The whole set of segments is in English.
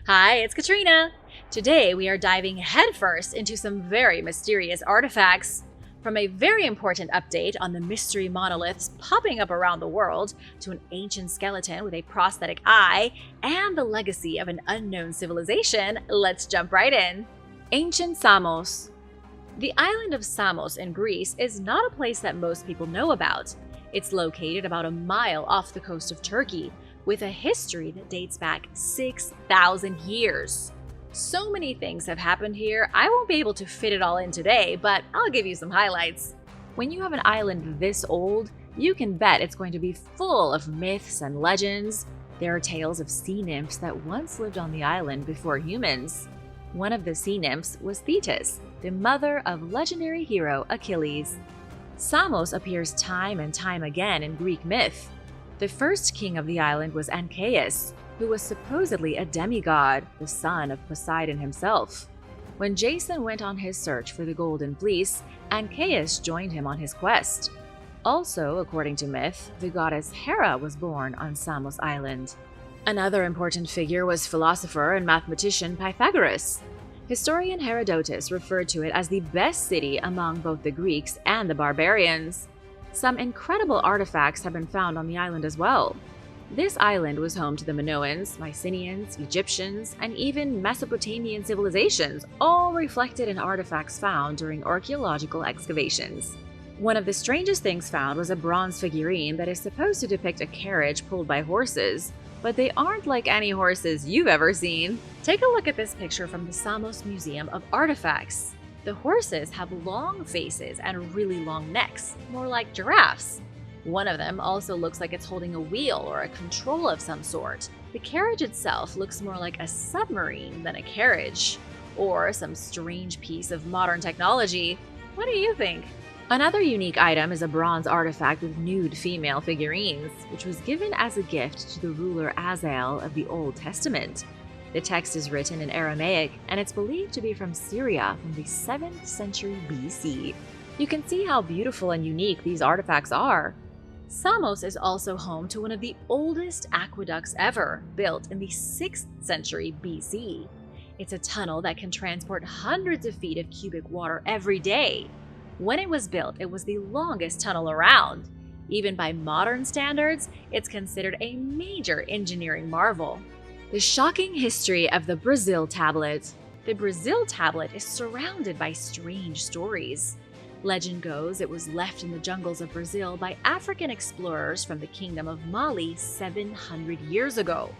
Hi, it's Katrina. Today we are diving headfirst into some very mysterious artifacts. From a very important update on the mystery monoliths popping up around the world, to an ancient skeleton with a prosthetic eye, and the legacy of an unknown civilization, let's jump right in. Ancient Samos. The island of Samos in Greece is not a place that most people know about. It's located about a mile off the coast of Turkey, with a history that dates back 6,000 years. So many things have happened here, I won't be able to fit it all in today, but I'll give you some highlights. When you have an island this old, you can bet it's going to be full of myths and legends. There are tales of sea nymphs that once lived on the island before humans. One of the sea nymphs was Thetis, the mother of legendary hero Achilles. Samos appears time and time again in Greek myth. The first king of the island was Ancaeus, who was supposedly a demigod, the son of Poseidon himself. When Jason went on his search for the Golden Fleece, Ancaeus joined him on his quest. Also, according to myth, the goddess Hera was born on Samos Island. Another important figure was philosopher and mathematician Pythagoras. Historian Herodotus referred to it as the best city among both the Greeks and the barbarians. Some incredible artifacts have been found on the island as well. This island was home to the Minoans, Mycenaeans, Egyptians, and even Mesopotamian civilizations, all reflected in artifacts found during archaeological excavations. One of the strangest things found was a bronze figurine that is supposed to depict a carriage pulled by horses, but they aren't like any horses you've ever seen. Take a look at this picture from the Samos Museum of Artifacts. The horses have long faces and really long necks, more like giraffes. One of them also looks like it's holding a wheel or a control of some sort. The carriage itself looks more like a submarine than a carriage, or some strange piece of modern technology. What do you think? Another unique item is a bronze artifact with nude female figurines, which was given as a gift to the ruler Azael of the Old Testament. The text is written in Aramaic, and it's believed to be from Syria from the 7th century BC. You can see how beautiful and unique these artifacts are. Samos is also home to one of the oldest aqueducts ever, built in the 6th century BC. It's a tunnel that can transport hundreds of feet of cubic water every day. When it was built, it was the longest tunnel around. Even by modern standards, it's considered a major engineering marvel. The shocking history of the Brazil tablet. The Brazil tablet is surrounded by strange stories. Legend goes it was left in the jungles of Brazil by African explorers from the Kingdom of Mali 700 years ago.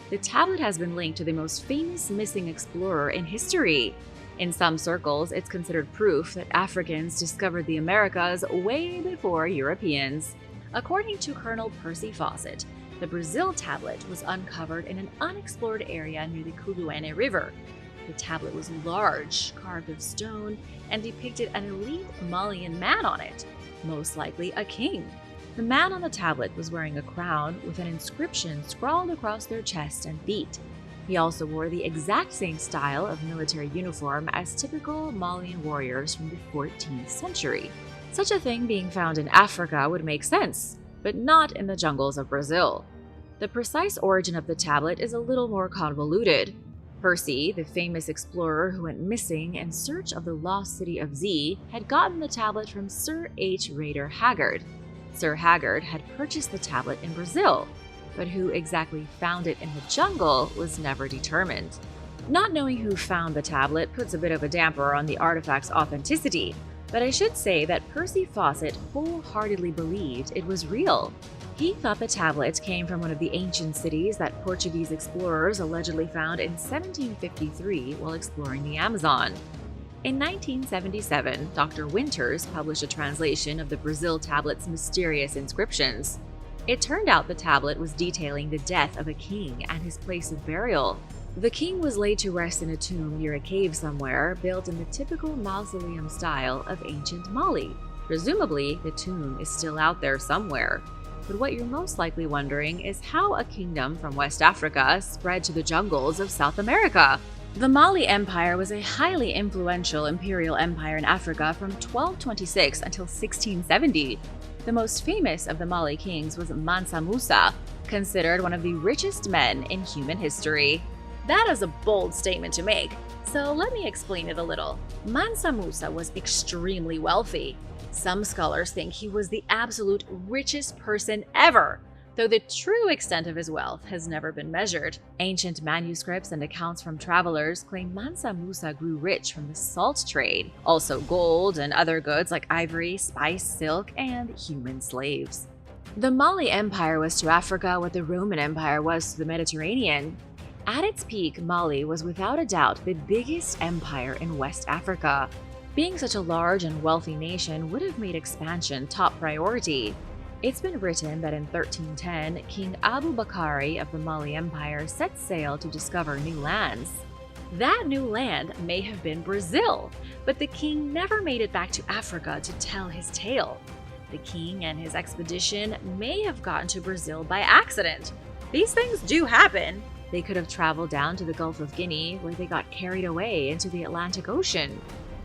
The tablet has been linked to the most famous missing explorer in history. In some circles, it's considered proof that Africans discovered the Americas way before Europeans. According to Colonel Percy Fawcett, the Brazil tablet was uncovered in an unexplored area near the Curuene River. The tablet was large, carved of stone, and depicted an elite Malian man on it, most likely a king. The man on the tablet was wearing a crown with an inscription scrawled across their chest and feet. He also wore the exact same style of military uniform as typical Malian warriors from the 14th century. Such a thing being found in Africa would make sense, but not in the jungles of Brazil. The precise origin of the tablet is a little more convoluted. Percy, the famous explorer who went missing in search of the lost city of Z, had gotten the tablet from Sir H. Rader Haggard. Sir Haggard had purchased the tablet in Brazil, but who exactly found it in the jungle was never determined. Not knowing who found the tablet puts a bit of a damper on the artifact's authenticity, but I should say that Percy Fawcett wholeheartedly believed it was real. He thought the tablet came from one of the ancient cities that Portuguese explorers allegedly found in 1753 while exploring the Amazon. In 1977, Dr. Winters published a translation of the Brazil tablet's mysterious inscriptions. It turned out the tablet was detailing the death of a king and his place of burial. The king was laid to rest in a tomb near a cave somewhere, built in the typical mausoleum style of ancient Mali. Presumably, the tomb is still out there somewhere. But what you're most likely wondering is how a kingdom from West Africa spread to the jungles of South America. The Mali Empire was a highly influential imperial empire in Africa from 1226 until 1670. The most famous of the Mali kings was Mansa Musa, considered one of the richest men in human history. That is a bold statement to make, so let me explain it a little. Mansa Musa was extremely wealthy. Some scholars think he was the absolute richest person ever, though the true extent of his wealth has never been measured. Ancient manuscripts and accounts from travelers claim Mansa Musa grew rich from the salt trade, also gold and other goods like ivory, spice, silk, and human slaves. The Mali Empire was to Africa what the Roman Empire was to the Mediterranean. At its peak, Mali was without a doubt the biggest empire in West Africa. Being such a large and wealthy nation would have made expansion top priority. It's been written that in 1310, King Abu Bakari of the Mali Empire set sail to discover new lands. That new land may have been Brazil, but the king never made it back to Africa to tell his tale. The king and his expedition may have gotten to Brazil by accident. These things do happen. They could have traveled down to the Gulf of Guinea, where they got carried away into the Atlantic Ocean.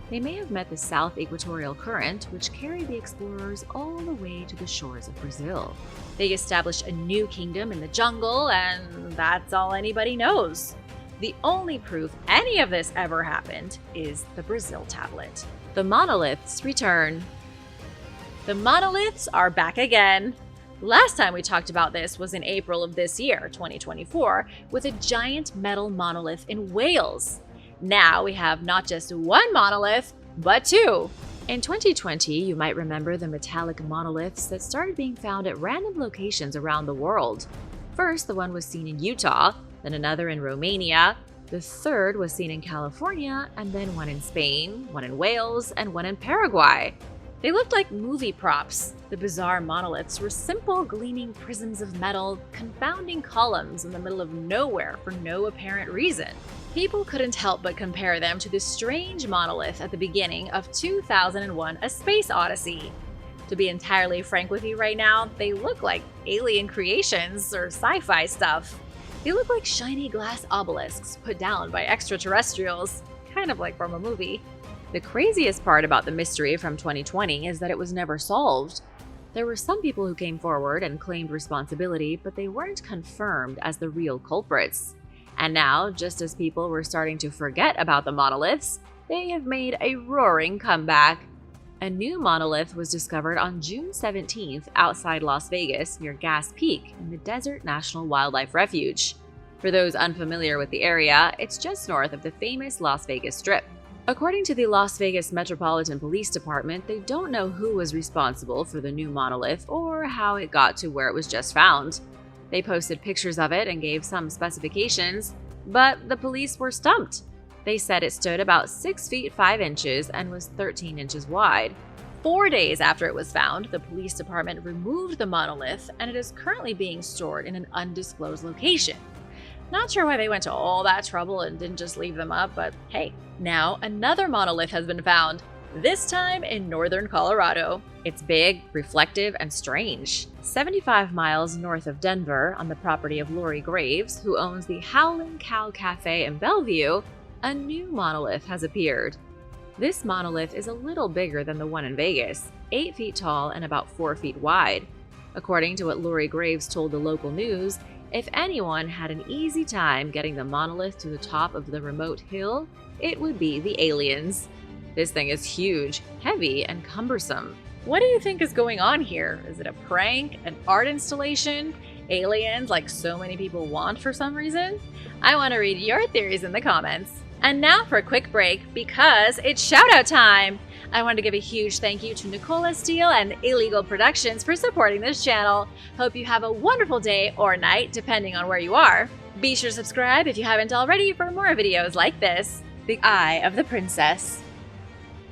They may have met the South Equatorial Current, which carried the explorers all the way to the shores of Brazil. They established a new kingdom in the jungle, and that's all anybody knows. The only proof any of this ever happened is the Brazil tablet. The Monoliths Return. The monoliths are back again. Last time we talked about this was in April of this year, 2024, with a giant metal monolith in Wales. Now we have not just one monolith, but two. In 2020, you might remember the metallic monoliths that started being found at random locations around the world. First, the one was seen in Utah, then another in Romania, the third was seen in California, and then one in Spain, one in Wales, and one in Paraguay. They looked like movie props. The bizarre monoliths were simple, gleaming prisms of metal, confounding columns in the middle of nowhere for no apparent reason. People couldn't help but compare them to the strange monolith at the beginning of 2001: A Space Odyssey. To be entirely frank with you right now, they look like alien creations or sci-fi stuff. They look like shiny glass obelisks put down by extraterrestrials, kind of like from a movie. The craziest part about the mystery from 2020 is that it was never solved. There were some people who came forward and claimed responsibility, but they weren't confirmed as the real culprits. And now, just as people were starting to forget about the monoliths, they have made a roaring comeback. A new monolith was discovered on June 17th outside Las Vegas near Gas Peak in the Desert National Wildlife Refuge. For those unfamiliar with the area, it's just north of the famous Las Vegas Strip. According to the Las Vegas Metropolitan Police Department, they don't know who was responsible for the new monolith or how it got to where it was just found. They posted pictures of it and gave some specifications, but the police were stumped. They said it stood about 6 feet 5 inches and was 13 inches wide. 4 days after it was found, the police department removed the monolith, and it is currently being stored in an undisclosed location. Not sure why they went to all that trouble and didn't just leave them up, but hey. Now another monolith has been found, this time in northern Colorado. It's big, reflective, and strange. 75 miles north of Denver, on the property of Lori Graves, who owns the Howling Cow Cafe in Bellevue, a new monolith has appeared. This monolith is a little bigger than the one in Vegas, 8 feet tall and about 4 feet wide. According to what Lori Graves told the local news, if anyone had an easy time getting the monolith to the top of the remote hill, it would be the aliens. This thing is huge, heavy, and cumbersome. What do you think is going on here? Is it a prank, an art installation, aliens like so many people want for some reason? I want to read your theories in the comments. And now for a quick break, because it's shoutout time! I want to give a huge thank you to Nicola Steele and Illegal Productions for supporting this channel. Hope you have a wonderful day or night, depending on where you are. Be sure to subscribe if you haven't already for more videos like this. The Eye of the Princess.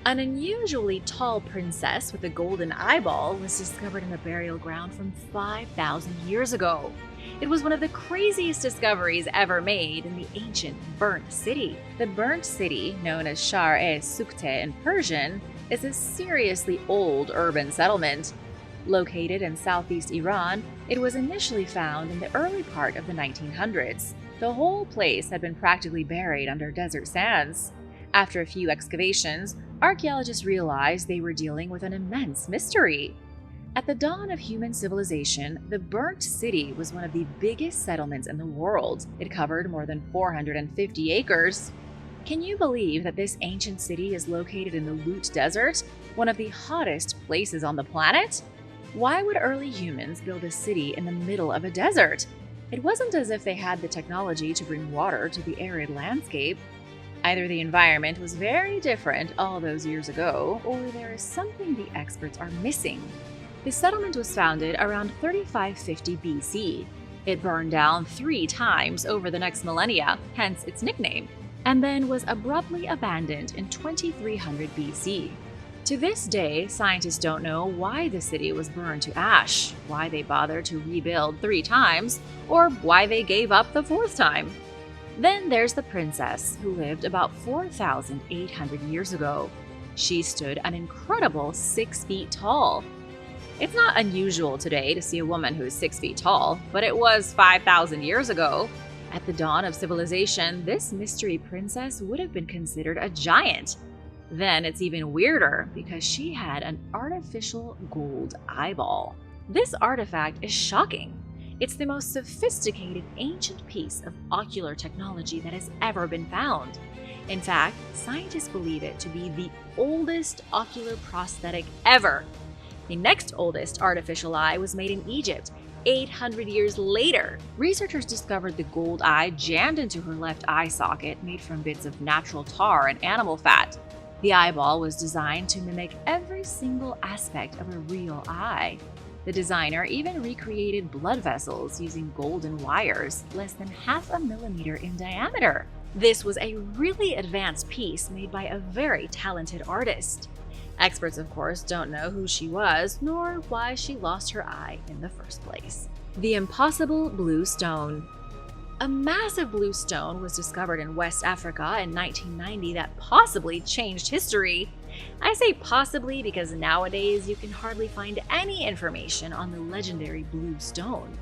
An unusually tall princess with a golden eyeball was discovered in a burial ground from 5,000 years ago. It was one of the craziest discoveries ever made in the ancient Burnt City. The Burnt City, known as Shar-e-Sukte in Persian, is a seriously old urban settlement. Located in southeast Iran, it was initially found in the early part of the 1900s. The whole place had been practically buried under desert sands. After a few excavations, archaeologists realized they were dealing with an immense mystery. At the dawn of human civilization, the Burnt City was one of the biggest settlements in the world. It covered more than 450 acres. Can you believe that this ancient city is located in the Lut Desert, one of the hottest places on the planet? Why would early humans build a city in the middle of a desert? It wasn't as if they had the technology to bring water to the arid landscape. Either the environment was very different all those years ago, or there is something the experts are missing. The settlement was founded around 3550 BC. It burned down 3 times over the next millennia, hence its nickname, and then was abruptly abandoned in 2300 BC. To this day, scientists don't know why the city was burned to ash, why they bothered to rebuild 3 times, or why they gave up the 4th time. Then there's the princess, who lived about 4,800 years ago. She stood an incredible 6 feet tall. It's not unusual today to see a woman who is 6 feet tall, but it was 5,000 years ago. At the dawn of civilization, this mystery princess would have been considered a giant. Then it's even weirder because she had an artificial gold eyeball. This artifact is shocking. It's the most sophisticated ancient piece of ocular technology that has ever been found. In fact, scientists believe it to be the oldest ocular prosthetic ever. The next oldest artificial eye was made in Egypt, 800 years later. Researchers discovered the gold eye jammed into her left eye socket made from bits of natural tar and animal fat. The eyeball was designed to mimic every single aspect of a real eye. The designer even recreated blood vessels using golden wires, less than 0.5 millimeter in diameter. This was a really advanced piece made by a very talented artist. Experts, of course, don't know who she was, nor why she lost her eye in the first place. The impossible blue stone. A massive blue stone was discovered in West Africa in 1990 that possibly changed history. I say possibly because nowadays you can hardly find any information on the legendary blue stone.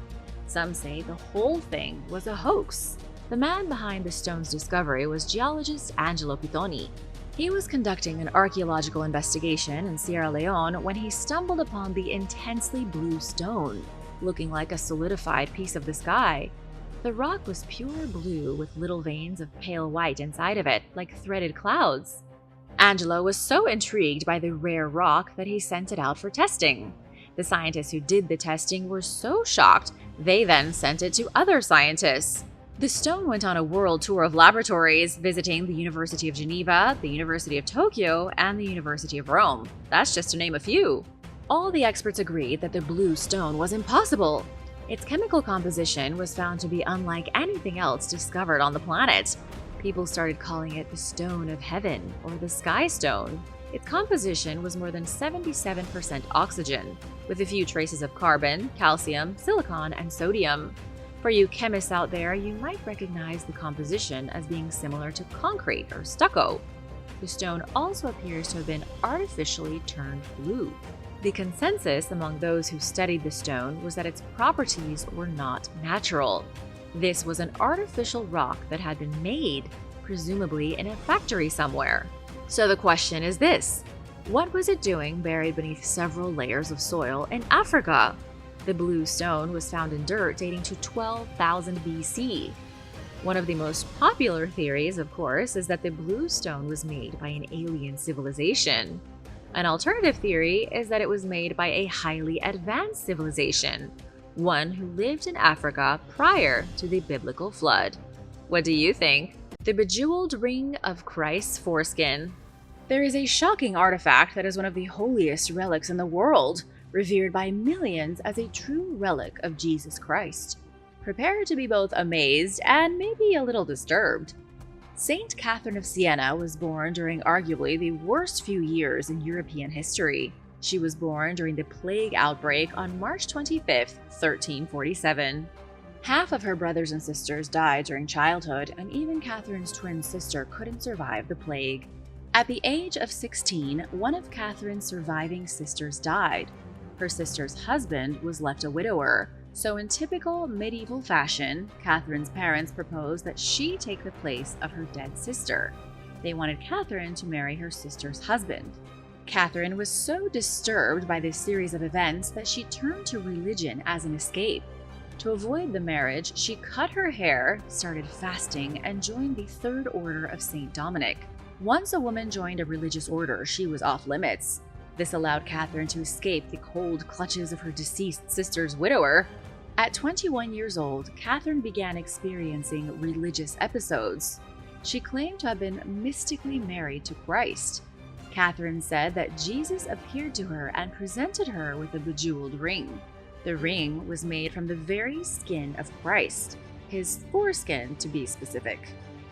Some say the whole thing was a hoax. The man behind the stone's discovery was geologist Angelo Pitoni. He was conducting an archaeological investigation in Sierra Leone when he stumbled upon the intensely blue stone, looking like a solidified piece of the sky. The rock was pure blue with little veins of pale white inside of it, like threaded clouds. Angelo was so intrigued by the rare rock that he sent it out for testing. The scientists who did the testing were so shocked, they then sent it to other scientists. The stone went on a world tour of laboratories, visiting the University of Geneva, the University of Tokyo, and the University of Rome. That's just to name a few. All the experts agreed that the blue stone was impossible. Its chemical composition was found to be unlike anything else discovered on the planet. People started calling it the Stone of Heaven or the Sky Stone. Its composition was more than 77% oxygen, with a few traces of carbon, calcium, silicon, and sodium. For you chemists out there, you might recognize the composition as being similar to concrete or stucco. The stone also appears to have been artificially turned blue. The consensus among those who studied the stone was that its properties were not natural. This was an artificial rock that had been made, presumably in a factory somewhere. So the question is this: what was it doing buried beneath several layers of soil in Africa? The blue stone was found in dirt dating to 12,000 BC. One of the most popular theories, of course, is that the blue stone was made by an alien civilization. An alternative theory is that it was made by a highly advanced civilization, one who lived in Africa prior to the biblical flood. What do you think? The Bejeweled Ring of Christ's Foreskin. There is a shocking artifact that is one of the holiest relics in the world, revered by millions as a true relic of Jesus Christ. Prepare to be both amazed and maybe a little disturbed. Saint Catherine of Siena was born during arguably the worst few years in European history. She was born during the plague outbreak on March 25, 1347. Half of her brothers and sisters died during childhood, and even Catherine's twin sister couldn't survive the plague. At the age of 16, one of Catherine's surviving sisters died. Her sister's husband was left a widower, so in typical medieval fashion, Catherine's parents proposed that she take the place of her dead sister. They wanted Catherine to marry her sister's husband. Catherine was so disturbed by this series of events that she turned to religion as an escape. To avoid the marriage, she cut her hair, started fasting, and joined the Third Order of St. Dominic. Once a woman joined a religious order, she was off limits. This allowed Catherine to escape the cold clutches of her deceased sister's widower. At 21 years old, Catherine began experiencing religious episodes. She claimed to have been mystically married to Christ. Catherine said that Jesus appeared to her and presented her with a bejeweled ring. The ring was made from the very skin of Christ, his foreskin to be specific.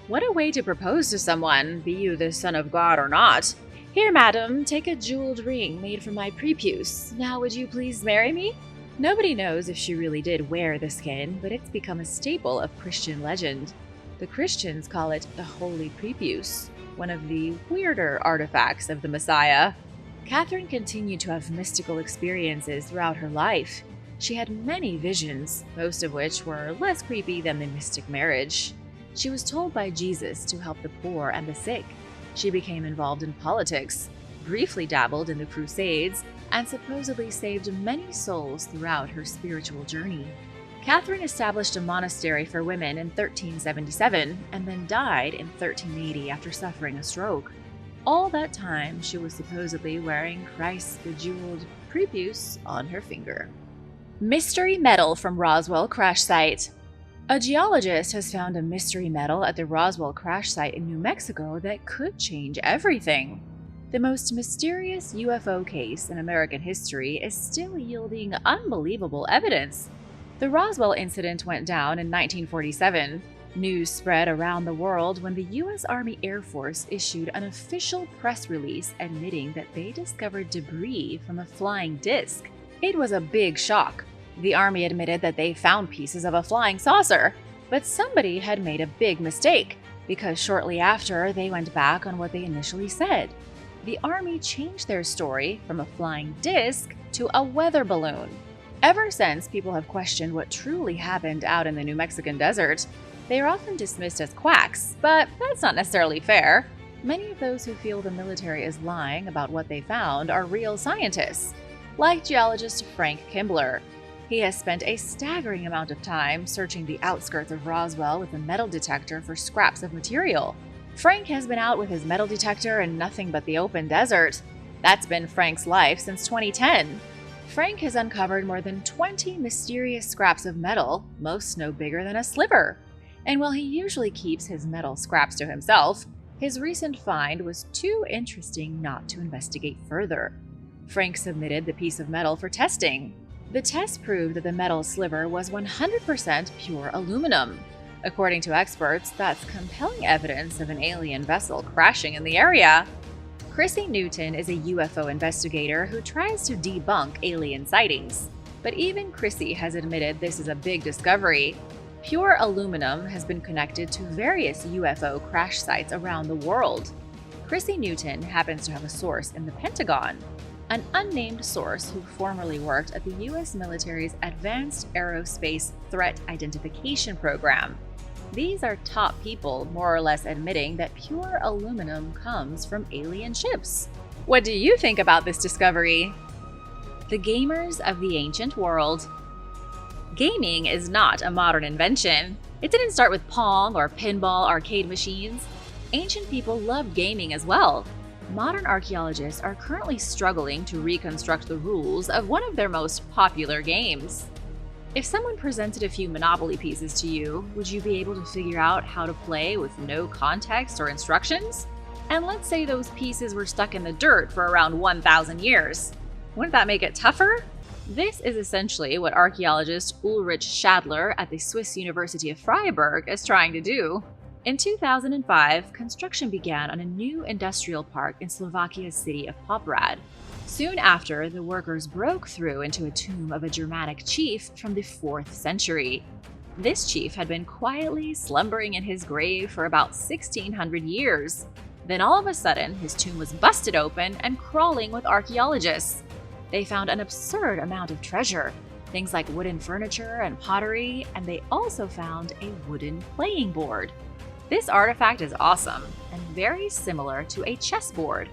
What a way to propose to someone, be you the Son of God or not. Here, madam, take a jeweled ring made from my prepuce. Now would you please marry me? Nobody knows if she really did wear the skin, but it's become a staple of Christian legend. The Christians call it the Holy Prepuce, one of the weirder artifacts of the Messiah. Catherine continued to have mystical experiences throughout her life. She had many visions, most of which were less creepy than the mystic marriage. She was told by Jesus to help the poor and the sick. She became involved in politics, briefly dabbled in the Crusades, and supposedly saved many souls throughout her spiritual journey. Catherine established a monastery for women in 1377 and then died in 1380 after suffering a stroke. All that time, she was supposedly wearing Christ's bejeweled prepuce on her finger. Mystery metal from Roswell crash site. A geologist has found a mystery metal at the Roswell crash site in New Mexico that could change everything. The most mysterious UFO case in American history is still yielding unbelievable evidence. The Roswell incident went down in 1947. News spread around the world when the U.S. Army Air Force issued an official press release admitting that they discovered debris from a flying disc. It was a big shock. The Army admitted that they found pieces of a flying saucer, but somebody had made a big mistake, because shortly after they went back on what they initially said. The Army changed their story from a flying disc to a weather balloon. Ever since, people have questioned what truly happened out in the New Mexican desert. They are often dismissed as quacks, but that's not necessarily fair. Many of those who feel the military is lying about what they found are real scientists, like geologist Frank Kimbler. He has spent a staggering amount of time searching the outskirts of Roswell with a metal detector for scraps of material. Frank has been out with his metal detector in nothing but the open desert. That's been Frank's life since 2010. Frank has uncovered more than 20 mysterious scraps of metal, most no bigger than a sliver. And while he usually keeps his metal scraps to himself, his recent find was too interesting not to investigate further. Frank submitted the piece of metal for testing. The test proved that the metal sliver was 100% pure aluminum. According to experts, that's compelling evidence of an alien vessel crashing in the area. Chrissy Newton is a UFO investigator who tries to debunk alien sightings. But even Chrissy has admitted this is a big discovery. Pure aluminum has been connected to various UFO crash sites around the world. Chrissy Newton happens to have a source in the Pentagon, an unnamed source who formerly worked at the U.S. military's Advanced Aerospace Threat Identification Program. These are top people more or less admitting that pure aluminum comes from alien ships. What do you think about this discovery? The gamers of the ancient world. Gaming is not a modern invention. It didn't start with Pong or pinball arcade machines. Ancient people loved gaming as well. Modern archaeologists are currently struggling to reconstruct the rules of one of their most popular games. If someone presented a few Monopoly pieces to you, would you be able to figure out how to play with no context or instructions? And let's say those pieces were stuck in the dirt for around 1,000 years. Wouldn't that make it tougher? This is essentially what archaeologist Ulrich Schadler at the Swiss University of Freiburg is trying to do. In 2005, construction began on a new industrial park in Slovakia's city of Poprad. Soon after, the workers broke through into a tomb of a Germanic chief from the 4th century. This chief had been quietly slumbering in his grave for about 1,600 years. Then all of a sudden, his tomb was busted open and crawling with archaeologists. They found an absurd amount of treasure, things like wooden furniture and pottery, and they also found a wooden playing board. This artifact is awesome and very similar to a chessboard.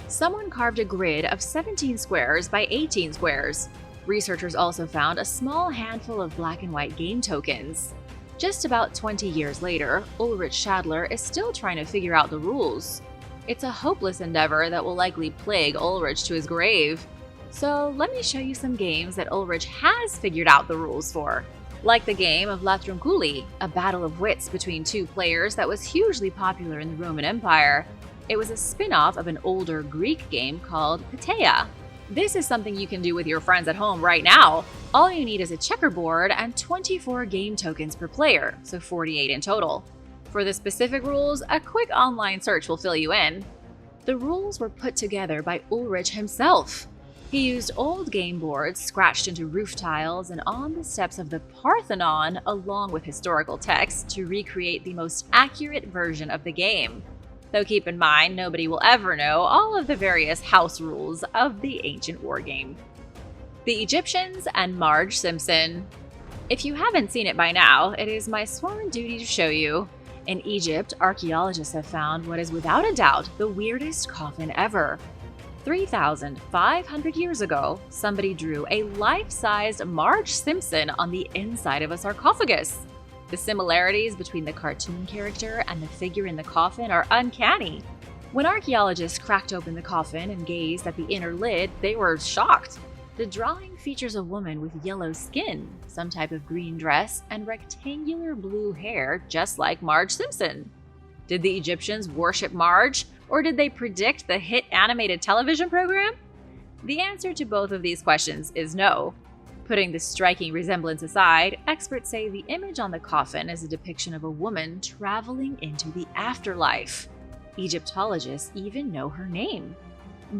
Someone carved a grid of 17 squares by 18 squares. Researchers also found a small handful of black and white game tokens. Just about 20 years later, Ulrich Schadler is still trying to figure out the rules. It's a hopeless endeavor that will likely plague Ulrich to his grave. So let me show you some games that Ulrich has figured out the rules for. Like the game of La Tronculi, a battle of wits between two players that was hugely popular in the Roman Empire. It was a spin-off of an older Greek game called Patea. This is something you can do with your friends at home right now. All you need is a checkerboard and 24 game tokens per player, so 48 in total. For the specific rules, a quick online search will fill you in. The rules were put together by Ulrich himself. He used old game boards scratched into roof tiles and on the steps of the Parthenon, along with historical text, to recreate the most accurate version of the game. Though keep in mind, nobody will ever know all of the various house rules of the ancient wargame. The Egyptians and Marge Simpson. If you haven't seen it by now, it is my sworn duty to show you. In Egypt, archaeologists have found what is without a doubt the weirdest coffin ever. 3,500 years ago, somebody drew a life-sized Marge Simpson on the inside of a sarcophagus. The similarities between the cartoon character and the figure in the coffin are uncanny. When archaeologists cracked open the coffin and gazed at the inner lid, they were shocked. The drawing features a woman with yellow skin, some type of green dress, and rectangular blue hair, just like Marge Simpson. Did the Egyptians worship Marge, or did they predict the hit animated television program? The answer to both of these questions is no. Putting the striking resemblance aside, experts say the image on the coffin is a depiction of a woman traveling into the afterlife. Egyptologists even know her name.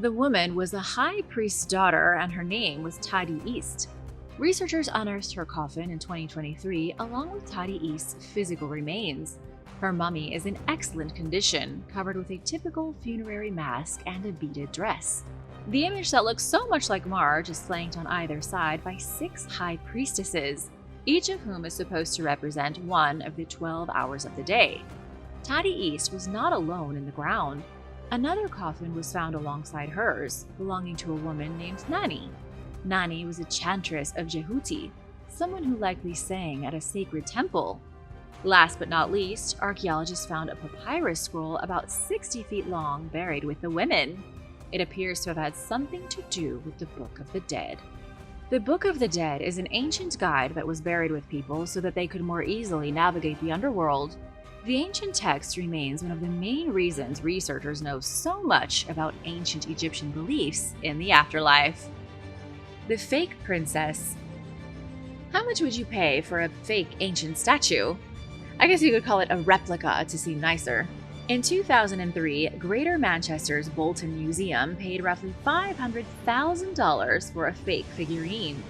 The woman was a high priest's daughter, and her name was Tadi East. Researchers unearthed her coffin in 2023 along with Tadi East's physical remains. Her mummy is in excellent condition, covered with a typical funerary mask and a beaded dress. The image that looks so much like Marge is flanked on either side by 6 high priestesses, each of whom is supposed to represent one of the 12 hours of the day. Tadi East was not alone in the ground. Another coffin was found alongside hers, belonging to a woman named Nani. Nani was a chantress of Jehuti, someone who likely sang at a sacred temple. Last but not least, archaeologists found a papyrus scroll about 60 feet long buried with the women. It appears to have had something to do with the Book of the Dead. The Book of the Dead is an ancient guide that was buried with people so that they could more easily navigate the underworld. The ancient text remains one of the main reasons researchers know so much about ancient Egyptian beliefs in the afterlife. The Fake Princess. How much would you pay for a fake ancient statue? I guess you could call it a replica to seem nicer. In 2003, Greater Manchester's Bolton Museum paid roughly $500,000 for a fake figurine.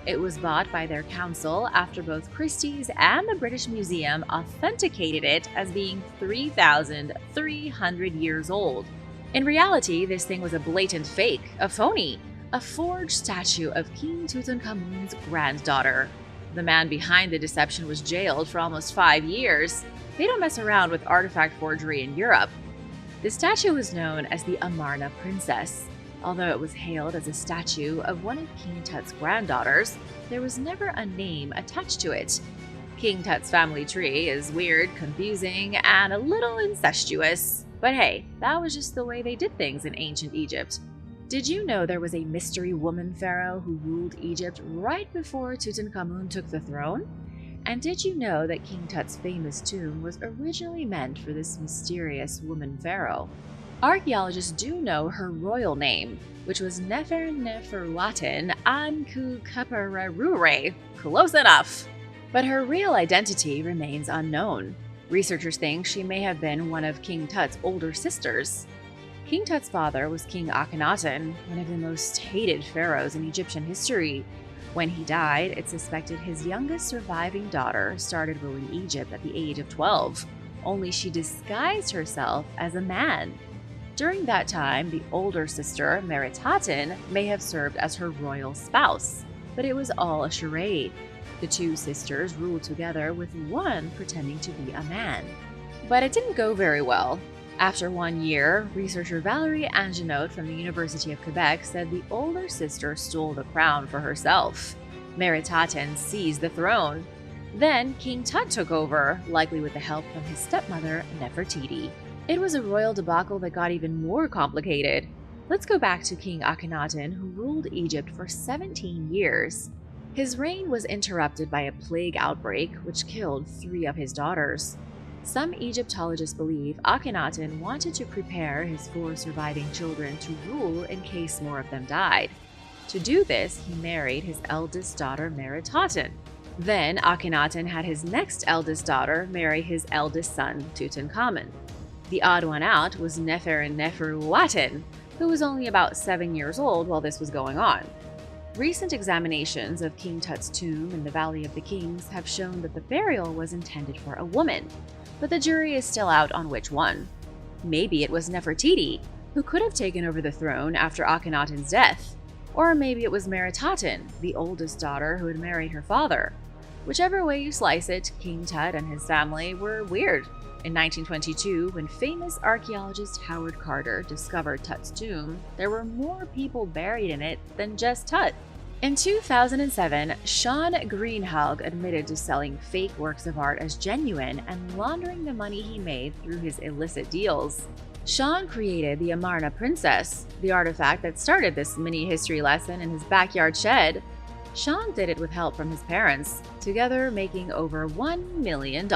It was bought by their council after both Christie's and the British Museum authenticated it as being 3,300 years old. In reality, this thing was a blatant fake, a phony, a forged statue of King Tutankhamun's granddaughter. The man behind the deception was jailed for almost 5 years. They don't mess around with artifact forgery in Europe. The statue was known as the Amarna Princess. Although it was hailed as a statue of one of King Tut's granddaughters, there was never a name attached to it. King Tut's family tree is weird, confusing, and a little incestuous. But hey, that was just the way they did things in ancient Egypt. Did you know there was a mystery woman pharaoh who ruled Egypt right before Tutankhamun took the throne? And did you know that King Tut's famous tomb was originally meant for this mysterious woman pharaoh? Archaeologists do know her royal name, which was Neferneferuaten Ankukhpererure. Close enough! But her real identity remains unknown. Researchers think she may have been one of King Tut's older sisters. King Tut's father was King Akhenaten, one of the most hated pharaohs in Egyptian history. When he died, it's suspected his youngest surviving daughter started ruling Egypt at the age of 12, only she disguised herself as a man. During that time, the older sister, Meritaten, may have served as her royal spouse, but it was all a charade. The two sisters ruled together with one pretending to be a man. But it didn't go very well. After 1 year, researcher Valerie Angenot from the University of Quebec said the older sister stole the crown for herself. Meritaten seized the throne. Then King Tut took over, likely with the help from his stepmother, Nefertiti. It was a royal debacle that got even more complicated. Let's go back to King Akhenaten, who ruled Egypt for 17 years. His reign was interrupted by a plague outbreak, which killed 3 of his daughters. Some Egyptologists believe Akhenaten wanted to prepare his 4 surviving children to rule in case more of them died. To do this, he married his eldest daughter Meritaten. Then Akhenaten had his next eldest daughter marry his eldest son, Tutankhamun. The odd one out was Neferuaten, who was only about 7 years old while this was going on. Recent examinations of King Tut's tomb in the Valley of the Kings have shown that the burial was intended for a woman, but the jury is still out on which one. Maybe it was Nefertiti, who could have taken over the throne after Akhenaten's death. Or maybe it was Meritaten, the oldest daughter who had married her father. Whichever way you slice it, King Tut and his family were weird. In 1922, when famous archaeologist Howard Carter discovered Tut's tomb, there were more people buried in it than just Tut. In 2007, Sean Greenhalgh admitted to selling fake works of art as genuine and laundering the money he made through his illicit deals. Sean created the Amarna Princess, the artifact that started this mini history lesson in his backyard shed. Sean did it with help from his parents, together making over $1 million.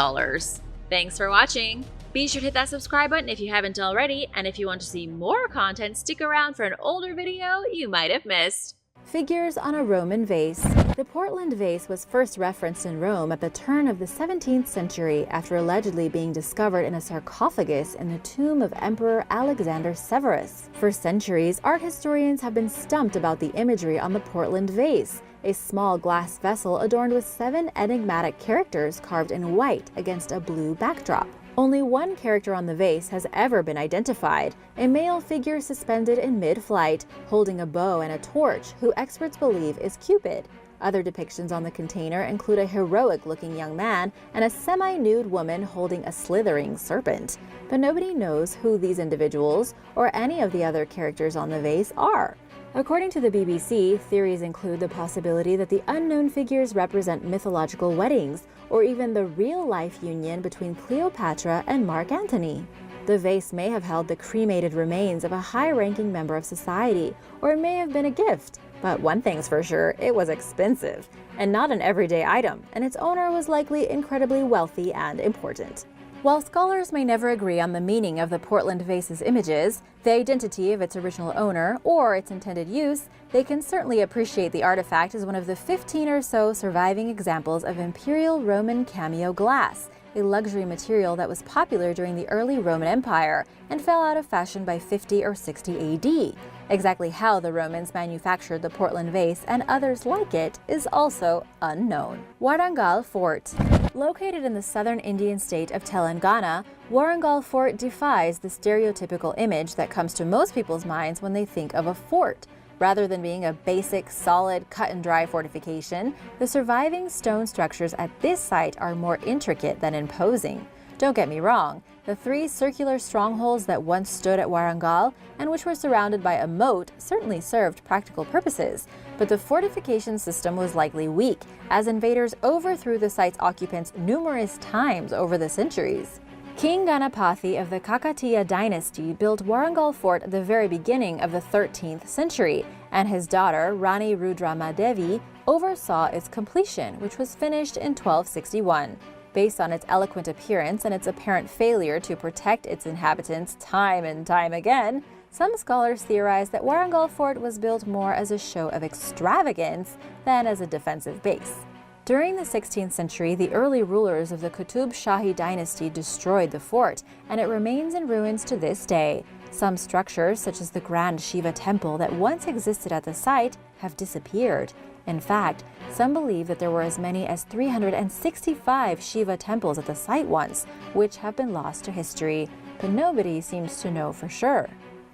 Thanks for watching! Be sure to hit that subscribe button if you haven't already, and if you want to see more content, stick around for an older video you might have missed. Figures on a Roman vase. The Portland vase was first referenced in Rome at the turn of the 17th century after allegedly being discovered in a sarcophagus in the tomb of Emperor Alexander Severus. For centuries, art historians have been stumped about the imagery on the Portland vase, a small glass vessel adorned with 7 enigmatic characters carved in white against a blue backdrop. Only one character on the vase has ever been identified, a male figure suspended in mid-flight, holding a bow and a torch, who experts believe is Cupid. Other depictions on the container include a heroic-looking young man and a semi-nude woman holding a slithering serpent. But nobody knows who these individuals or any of the other characters on the vase are. According to the BBC, theories include the possibility that the unknown figures represent mythological weddings, or even the real-life union between Cleopatra and Mark Antony. The vase may have held the cremated remains of a high-ranking member of society, or it may have been a gift. But one thing's for sure, it was expensive, and not an everyday item, and its owner was likely incredibly wealthy and important. While scholars may never agree on the meaning of the Portland vase's images, the identity of its original owner, or its intended use, they can certainly appreciate the artifact as one of the 15 or so surviving examples of Imperial Roman cameo glass, a luxury material that was popular during the early Roman Empire and fell out of fashion by 50 or 60 AD. Exactly how the Romans manufactured the Portland vase and others like it is also unknown. Warangal Fort. Located in the southern Indian state of Telangana, Warangal Fort defies the stereotypical image that comes to most people's minds when they think of a fort. Rather than being a basic, solid, cut-and-dry fortification, the surviving stone structures at this site are more intricate than imposing. Don't get me wrong, the 3 circular strongholds that once stood at Warangal and which were surrounded by a moat certainly served practical purposes, but the fortification system was likely weak, as invaders overthrew the site's occupants numerous times over the centuries. King Ganapathy of the Kakatiya dynasty built Warangal Fort at the very beginning of the 13th century, and his daughter, Rani Rudramadevi, oversaw its completion, which was finished in 1261. Based on its eloquent appearance and its apparent failure to protect its inhabitants time and time again, some scholars theorize that Warangal Fort was built more as a show of extravagance than as a defensive base. During the 16th century, the early rulers of the Qutub Shahi dynasty destroyed the fort, and it remains in ruins to this day. Some structures, such as the Grand Shiva temple that once existed at the site, have disappeared. In fact, some believe that there were as many as 365 Shiva temples at the site once, which have been lost to history, but nobody seems to know for sure.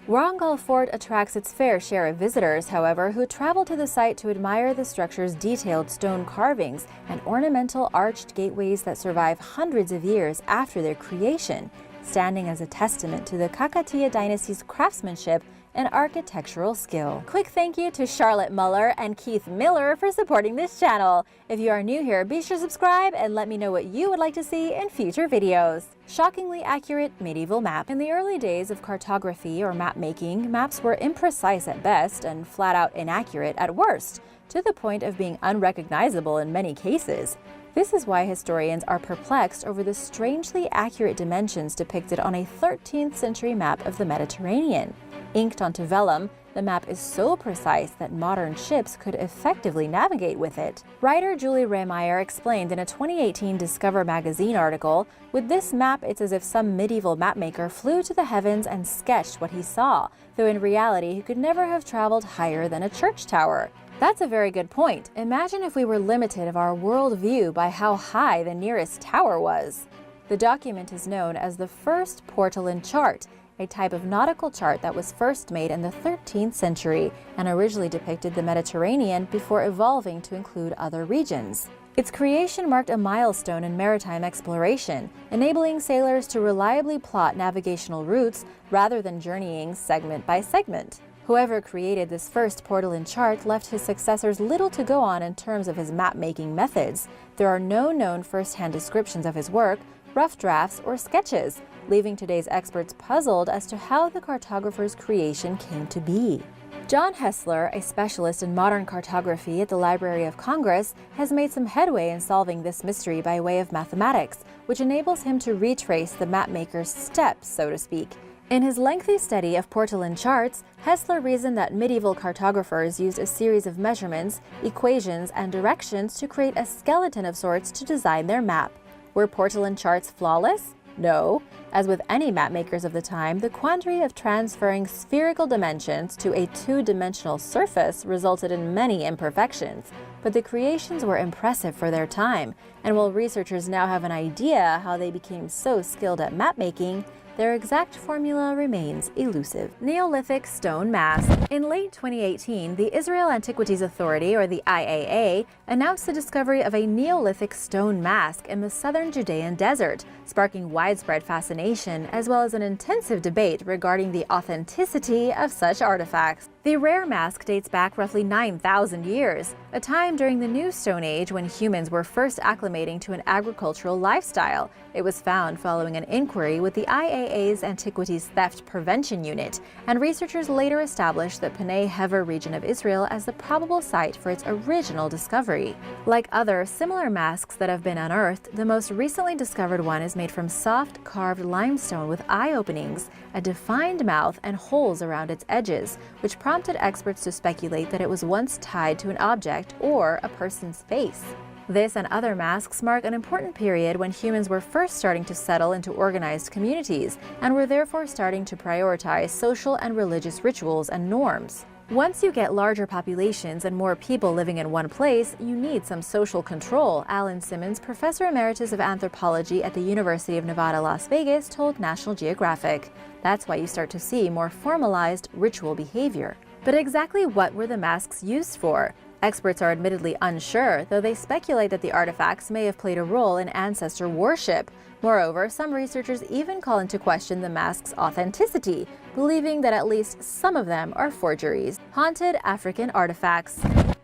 Warangal Fort attracts its fair share of visitors, however, who travel to the site to admire the structure's detailed stone carvings and ornamental arched gateways that survive hundreds of years after their creation. standing as a testament to the Kakatiya dynasty's craftsmanship and architectural skill. Quick thank you to Charlotte Muller and Keith Miller for supporting this channel. If you are new here, be sure to subscribe and let me know what you would like to see in future videos. Shockingly accurate medieval map. In the early days of cartography or map making, maps were imprecise at best and flat out inaccurate at worst, to the point of being unrecognizable in many cases. This is why historians are perplexed over the strangely accurate dimensions depicted on a 13th century map of the Mediterranean. Inked onto vellum, the map is so precise that modern ships could effectively navigate with it. Writer Julie Rehmeyer explained in a 2018 Discover magazine article, "With this map, it's as if some medieval mapmaker flew to the heavens and sketched what he saw, though in reality he could never have traveled higher than a church tower." That's a very good point. Imagine if we were limited of our world view by how high the nearest tower was. The document is known as the first Portolan chart, a type of nautical chart that was first made in the 13th century and originally depicted the Mediterranean before evolving to include other regions. Its creation marked a milestone in maritime exploration, enabling sailors to reliably plot navigational routes rather than journeying segment by segment. Whoever created this first Portolan chart left his successors little to go on in terms of his map-making methods. There are no known first-hand descriptions of his work, rough drafts, or sketches, leaving today's experts puzzled as to how the cartographer's creation came to be. John Hessler, a specialist in modern cartography at the Library of Congress, has made some headway in solving this mystery by way of mathematics, which enables him to retrace the mapmaker's steps, so to speak. In his lengthy study of Portolan charts, Hessler reasoned that medieval cartographers used a series of measurements, equations, and directions to create a skeleton of sorts to design their map. Were Portolan charts flawless? No. As with any mapmakers of the time, the quandary of transferring spherical dimensions to a two-dimensional surface resulted in many imperfections. But the creations were impressive for their time, and while researchers now have an idea how they became so skilled at mapmaking, their exact formula remains elusive. Neolithic stone mask. In late 2018, the Israel Antiquities Authority, or the IAA, announced the discovery of a Neolithic stone mask in the southern Judean desert, sparking widespread fascination as well as an intensive debate regarding the authenticity of such artifacts. The rare mask dates back roughly 9,000 years, a time during the New Stone Age when humans were first acclimating to an agricultural lifestyle. It was found following an inquiry with the IAA's Antiquities Theft Prevention Unit, and researchers later established the Panay Hever region of Israel as the probable site for its original discovery. Like other similar masks that have been unearthed, the most recently discovered one is made from soft carved limestone with eye openings, a defined mouth, and holes around its edges, which prompted experts to speculate that it was once tied to an object or a person's face. This and other masks mark an important period when humans were first starting to settle into organized communities and were therefore starting to prioritize social and religious rituals and norms. Once you get larger populations and more people living in one place, you need some social control, Alan Simmons, professor emeritus of anthropology at the University of Nevada, Las Vegas, told National Geographic. That's why you start to see more formalized ritual behavior. But exactly what were the masks used for? Experts are admittedly unsure, though they speculate that the artifacts may have played a role in ancestor worship. Moreover, some researchers even call into question the masks' authenticity, believing that at least some of them are forgeries. Haunted African artifacts.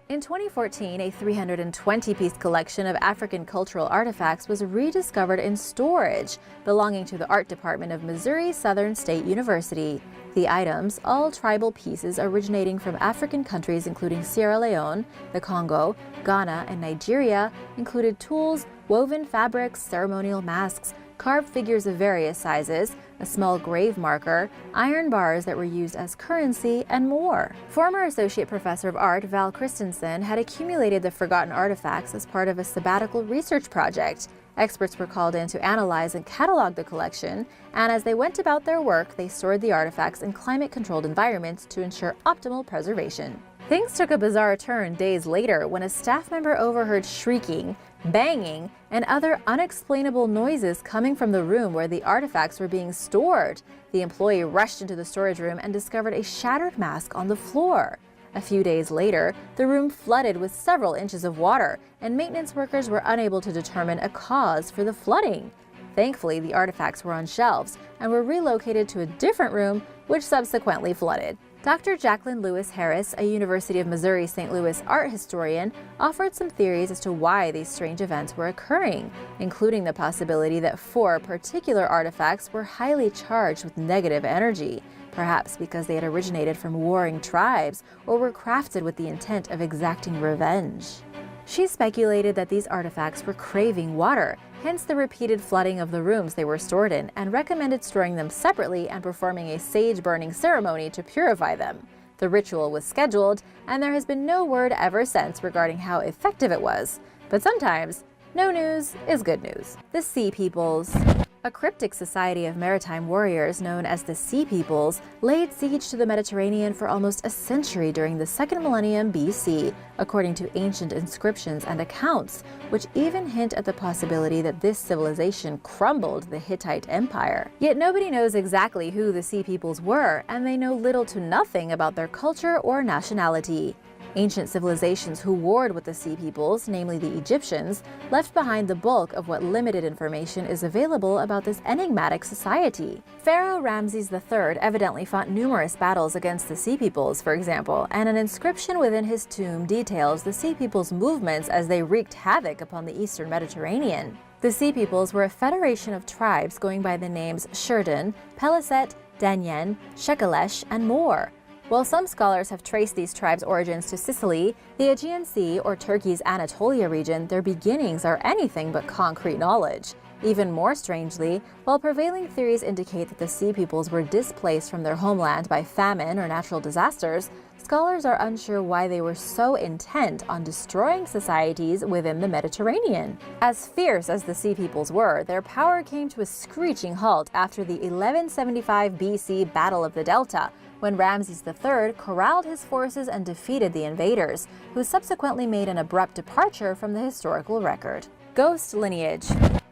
In 2014, a 320-piece collection of African cultural artifacts was rediscovered in storage, belonging to the art department of Missouri Southern State University. The items, all tribal pieces originating from African countries including Sierra Leone, the Congo, Ghana, and Nigeria, included tools, woven fabrics, ceremonial masks, carved figures of various sizes, a small grave marker, iron bars that were used as currency, and more. Former Associate Professor of Art Val Christensen had accumulated the forgotten artifacts as part of a sabbatical research project. Experts were called in to analyze and catalog the collection, and as they went about their work, they stored the artifacts in climate-controlled environments to ensure optimal preservation. Things took a bizarre turn days later when a staff member overheard shrieking, banging, and other unexplainable noises coming from the room where the artifacts were being stored. The employee rushed into the storage room and discovered a shattered mask on the floor. A few days later, the room flooded with several inches of water, and maintenance workers were unable to determine a cause for the flooding. Thankfully, the artifacts were on shelves and were relocated to a different room, which subsequently flooded. Dr. Jacqueline Lewis Harris, a University of Missouri St. Louis art historian, offered some theories as to why these strange events were occurring, including the possibility that 4 particular artifacts were highly charged with negative energy, perhaps because they had originated from warring tribes or were crafted with the intent of exacting revenge. She speculated that these artifacts were craving water, hence the repeated flooding of the rooms they were stored in, and recommended storing them separately and performing a sage-burning ceremony to purify them. The ritual was scheduled, and there has been no word ever since regarding how effective it was. But sometimes, no news is good news. The Sea Peoples. A cryptic society of maritime warriors known as the Sea Peoples laid siege to the Mediterranean for almost a century during the 2nd millennium BC, according to ancient inscriptions and accounts, which even hint at the possibility that this civilization crumbled the Hittite Empire. Yet nobody knows exactly who the Sea Peoples were, and they know little to nothing about their culture or nationality. Ancient civilizations who warred with the Sea Peoples, namely the Egyptians, left behind the bulk of what limited information is available about this enigmatic society. Pharaoh Ramses III evidently fought numerous battles against the Sea Peoples, for example, and an inscription within his tomb details the Sea Peoples' movements as they wreaked havoc upon the eastern Mediterranean. The Sea Peoples were a federation of tribes going by the names Shurdan, Peliset, Danyen, Shekelesh, and more. While some scholars have traced these tribes' origins to Sicily, the Aegean Sea, or Turkey's Anatolia region, their beginnings are anything but concrete knowledge. Even more strangely, while prevailing theories indicate that the Sea Peoples were displaced from their homeland by famine or natural disasters, scholars are unsure why they were so intent on destroying societies within the Mediterranean. As fierce as the Sea Peoples were, their power came to a screeching halt after the 1175 BC Battle of the Delta, when Ramses III corralled his forces and defeated the invaders, who subsequently made an abrupt departure from the historical record. Ghost lineage.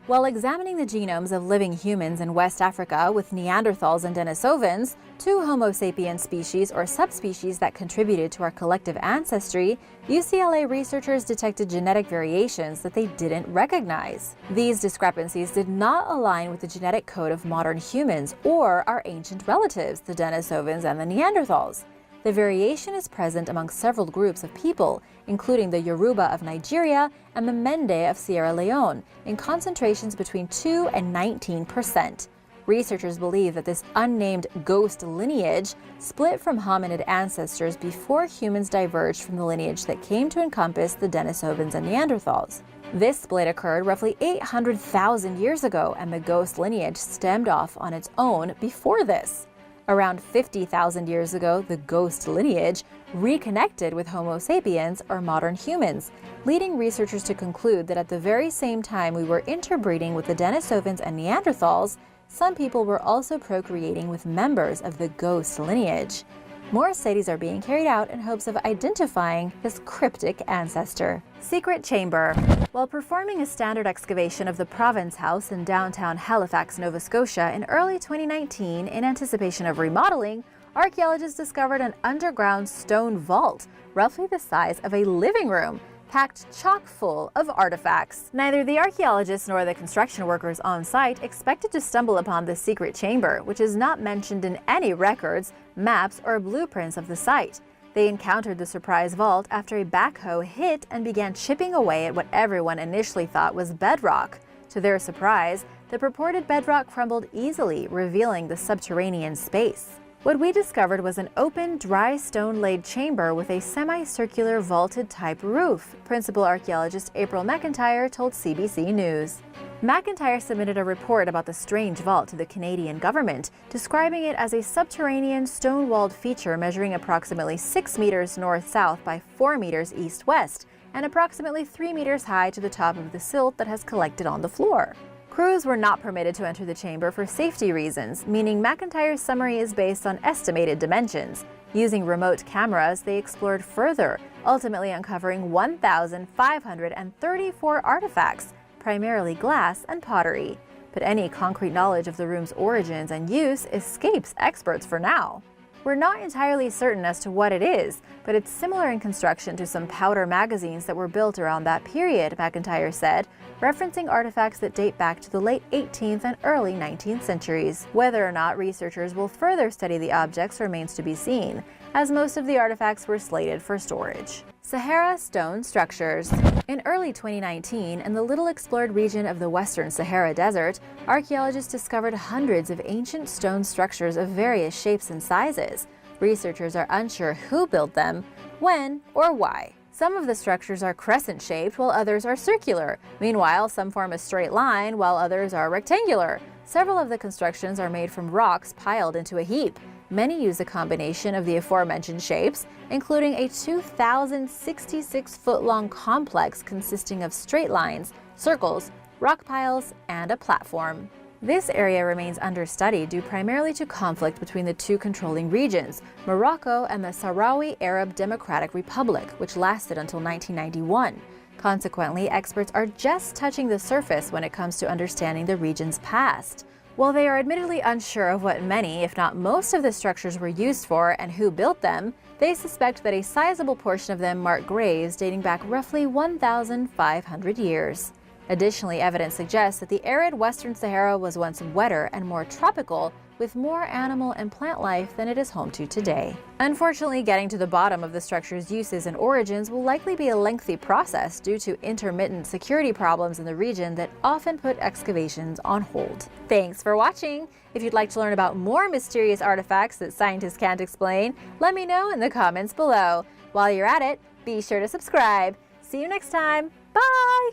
While examining the genomes of living humans in West Africa with Neanderthals and Denisovans, 2 Homo sapiens species or subspecies that contributed to our collective ancestry, UCLA researchers detected genetic variations that they didn't recognize. These discrepancies did not align with the genetic code of modern humans or our ancient relatives, the Denisovans and the Neanderthals. The variation is present among several groups of people, including the Yoruba of Nigeria and the Mende of Sierra Leone, in concentrations between 2 and 19%. Researchers believe that this unnamed ghost lineage split from hominid ancestors before humans diverged from the lineage that came to encompass the Denisovans and Neanderthals. This split occurred roughly 800,000 years ago, and the ghost lineage stemmed off on its own before this. Around 50,000 years ago, the ghost lineage reconnected with Homo sapiens, or modern humans, leading researchers to conclude that at the very same time we were interbreeding with the Denisovans and Neanderthals, some people were also procreating with members of the ghost lineage. More studies are being carried out in hopes of identifying this cryptic ancestor. Secret chamber. While performing a standard excavation of the Province House in downtown Halifax, Nova Scotia in early 2019 in anticipation of remodeling, archaeologists discovered an underground stone vault, roughly the size of a living room, packed chock full of artifacts. Neither the archaeologists nor the construction workers on site expected to stumble upon this secret chamber, which is not mentioned in any records, maps, or blueprints of the site. They encountered the surprise vault after a backhoe hit and began chipping away at what everyone initially thought was bedrock. To their surprise, the purported bedrock crumbled easily, revealing the subterranean space. What we discovered was an open, dry stone-laid chamber with a semicircular vaulted-type roof, principal archaeologist April McIntyre told CBC News. McIntyre submitted a report about the strange vault to the Canadian government, describing it as a subterranean stone-walled feature measuring approximately 6 meters north-south by 4 meters east-west, and approximately 3 meters high to the top of the silt that has collected on the floor. Crews were not permitted to enter the chamber for safety reasons, meaning McIntyre's summary is based on estimated dimensions. Using remote cameras, they explored further, ultimately uncovering 1,534 artifacts, primarily glass and pottery. But any concrete knowledge of the room's origins and use escapes experts for now. We're not entirely certain as to what it is, but it's similar in construction to some powder magazines that were built around that period, McIntyre said. referencing artifacts that date back to the late 18th and early 19th centuries. Whether or not researchers will further study the objects remains to be seen, as most of the artifacts were slated for storage. Sahara stone structures. In early 2019, in the little explored region of the Western Sahara Desert, archaeologists discovered hundreds of ancient stone structures of various shapes and sizes. Researchers are unsure who built them, when, or why. Some of the structures are crescent-shaped, while others are circular. Meanwhile, some form a straight line, while others are rectangular. Several of the constructions are made from rocks piled into a heap. Many use a combination of the aforementioned shapes, including a 2,066-foot-long complex consisting of straight lines, circles, rock piles, and a platform. This area remains understudied due primarily to conflict between the two controlling regions, Morocco and the Sahrawi Arab Democratic Republic, which lasted until 1991. Consequently, experts are just touching the surface when it comes to understanding the region's past. While they are admittedly unsure of what many, if not most, of the structures were used for and who built them, they suspect that a sizable portion of them mark graves dating back roughly 1,500 years. Additionally, evidence suggests that the arid Western Sahara was once wetter and more tropical, with more animal and plant life than it is home to today. Unfortunately, getting to the bottom of the structure's uses and origins will likely be a lengthy process due to intermittent security problems in the region that often put excavations on hold. Thanks for watching! If you'd like to learn about more mysterious artifacts that scientists can't explain, let me know in the comments below. While you're at it, be sure to subscribe. See you next time. Bye!